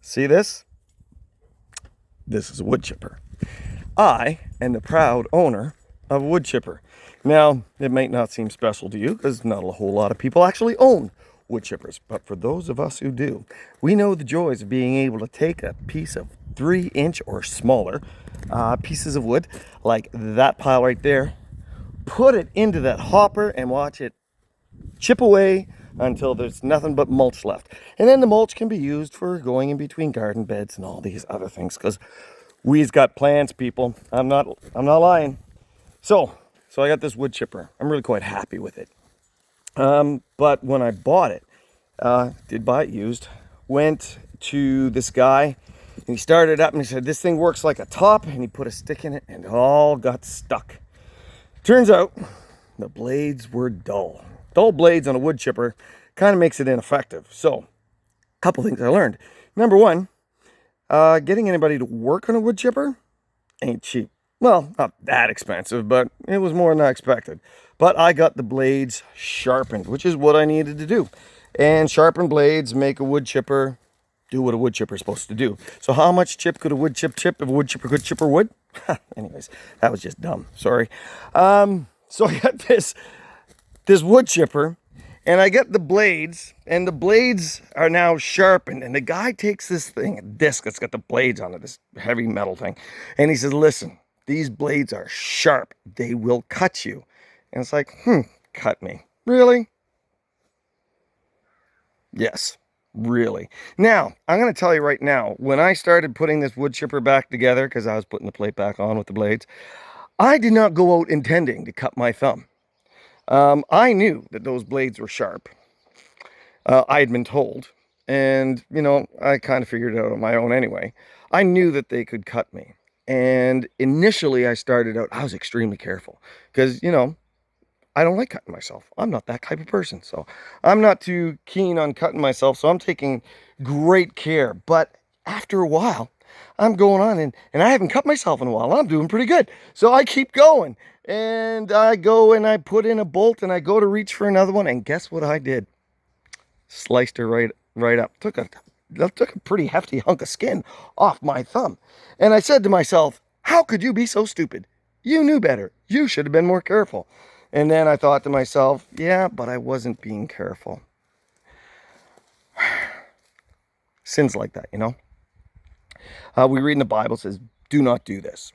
See this? This is a wood chipper. I am the proud owner of a wood chipper. Now, it might not seem special to you because not a whole lot of people actually own wood chippers. But for those of us who do, we know the joys of being able to take a piece of 3-inch or smaller pieces of wood, like that pile right there, put it into that hopper and watch it chip away until there's nothing but mulch left. And then the mulch can be used for going in between garden beds and all these other things, because we's got plants, people. I'm not lying. So I got this wood chipper. I'm really quite happy with it. But when I bought it, did buy it used, went to this guy and he started up and he said, this thing works like a top, and he put a stick in it and it all got stuck. Turns out the blades were dull. Dull blades on a wood chipper kind of makes it ineffective. So, a couple things I learned. Number one, getting anybody to work on a wood chipper ain't cheap. Well, not that expensive, but it was more than I expected. But I got the blades sharpened, which is what I needed to do. And sharpened blades make a wood chipper do what a wood chipper is supposed to do. So how much chip could a wood chip if a wood chipper could chipper wood? Anyways, that was just dumb. Sorry. So I got this wood chipper, and I get the blades, and the blades are now sharpened, and the guy takes this thing, a disc that's got the blades on it, this heavy metal thing, and he says, listen, these blades are sharp. They will cut you. And it's like, cut me. Really? Yes, really. Now, I'm going to tell you right now, when I started putting this wood chipper back together, because I was putting the plate back on with the blades, I did not go out intending to cut my thumb. I knew that those blades were sharp. I had been told, and, I kind of figured it out on my own anyway. I knew that they could cut me. And initially I started out, I was extremely careful because, I don't like cutting myself. I'm not that type of person. So I'm not too keen on cutting myself. So I'm taking great care. But after a while, I'm going on and I haven't cut myself in a while. I'm doing pretty good. So I keep going. And I go and I put in a bolt and I go to reach for another one. And guess what I did? Sliced her right up. Took a pretty hefty hunk of skin off my thumb. And I said to myself, how could you be so stupid? You knew better. You should have been more careful. And then I thought to myself, yeah, but I wasn't being careful. Sins like that, we read in the Bible, it says, do not do this.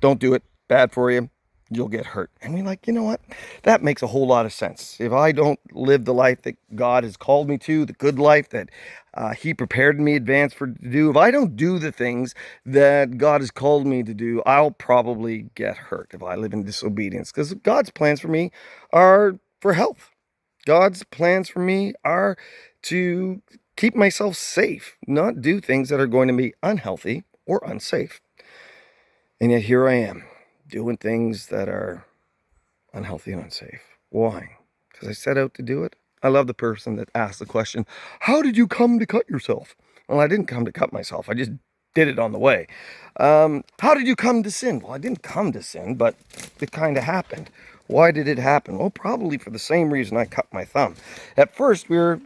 Don't do it. Bad for you. You'll get hurt. And we're like, you know what? That makes a whole lot of sense. If I don't live the life that God has called me to, the good life that he prepared me in advance to do, if I don't do the things that God has called me to do, I'll probably get hurt if I live in disobedience. Because God's plans for me are for health. God's plans for me are to keep myself safe, not do things that are going to be unhealthy or unsafe. And yet here I am, doing things that are unhealthy and unsafe. Why? Because I set out to do it. I love the person that asked the question, how did you come to cut yourself? Well, I didn't come to cut myself. I just did it on the way. How did you come to sin? Well, I didn't come to sin, but it kind of happened. Why did it happen? Well, probably for the same reason I cut my thumb. At first, we were,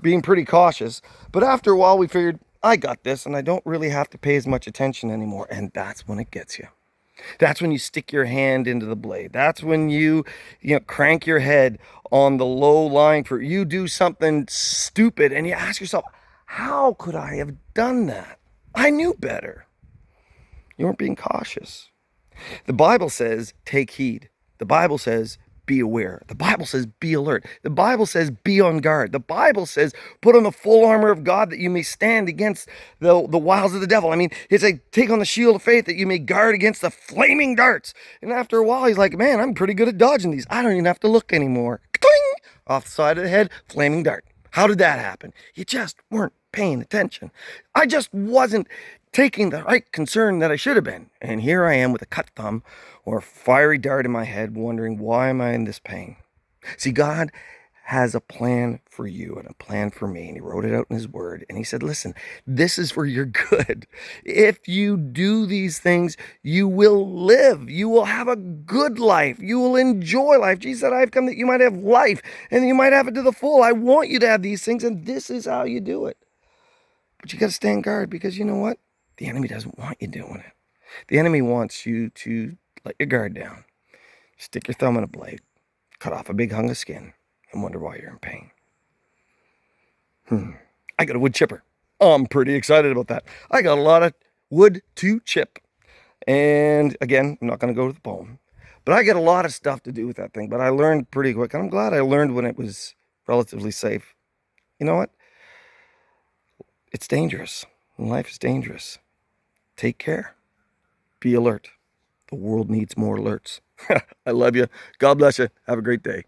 being pretty cautious. But after a while, we figured, I got this, and I don't really have to pay as much attention anymore. And that's when it gets you. That's when you stick your hand into the blade. That's when you crank your head on the low line for you do something stupid and you ask yourself, how could I have done that? I knew better. You weren't being cautious. The Bible says, take heed. The Bible says, be aware. The Bible says, be alert. The Bible says, be on guard. The Bible says, put on the full armor of God that you may stand against the wiles of the devil. I mean, it's like, take on the shield of faith that you may guard against the flaming darts. And after a while, he's like, man, I'm pretty good at dodging these. I don't even have to look anymore. Cling! Off the side of the head, flaming dart. How did that happen? You just weren't paying attention. I just wasn't taking the right concern that I should have been. And here I am with a cut thumb or a fiery dart in my head wondering, why am I in this pain? See, God has a plan for you and a plan for me. And he wrote it out in his word. And he said, listen, this is for your good. If you do these things, you will live. You will have a good life. You will enjoy life. Jesus said, I've come that you might have life and you might have it to the full. I want you to have these things. And this is how you do it. But you got to stand guard, because you know what? The enemy doesn't want you doing it. The enemy wants you to let your guard down, stick your thumb in a blade, cut off a big hunk of skin, and wonder why you're in pain. I got a wood chipper. I'm pretty excited about that. I got a lot of wood to chip. And again, I'm not going to go to the bone. But I get a lot of stuff to do with that thing. But I learned pretty quick. And I'm glad I learned when it was relatively safe. You know what? It's dangerous. Life is dangerous. Take care. Be alert. The world needs more alerts. I love you. God bless you. Have a great day.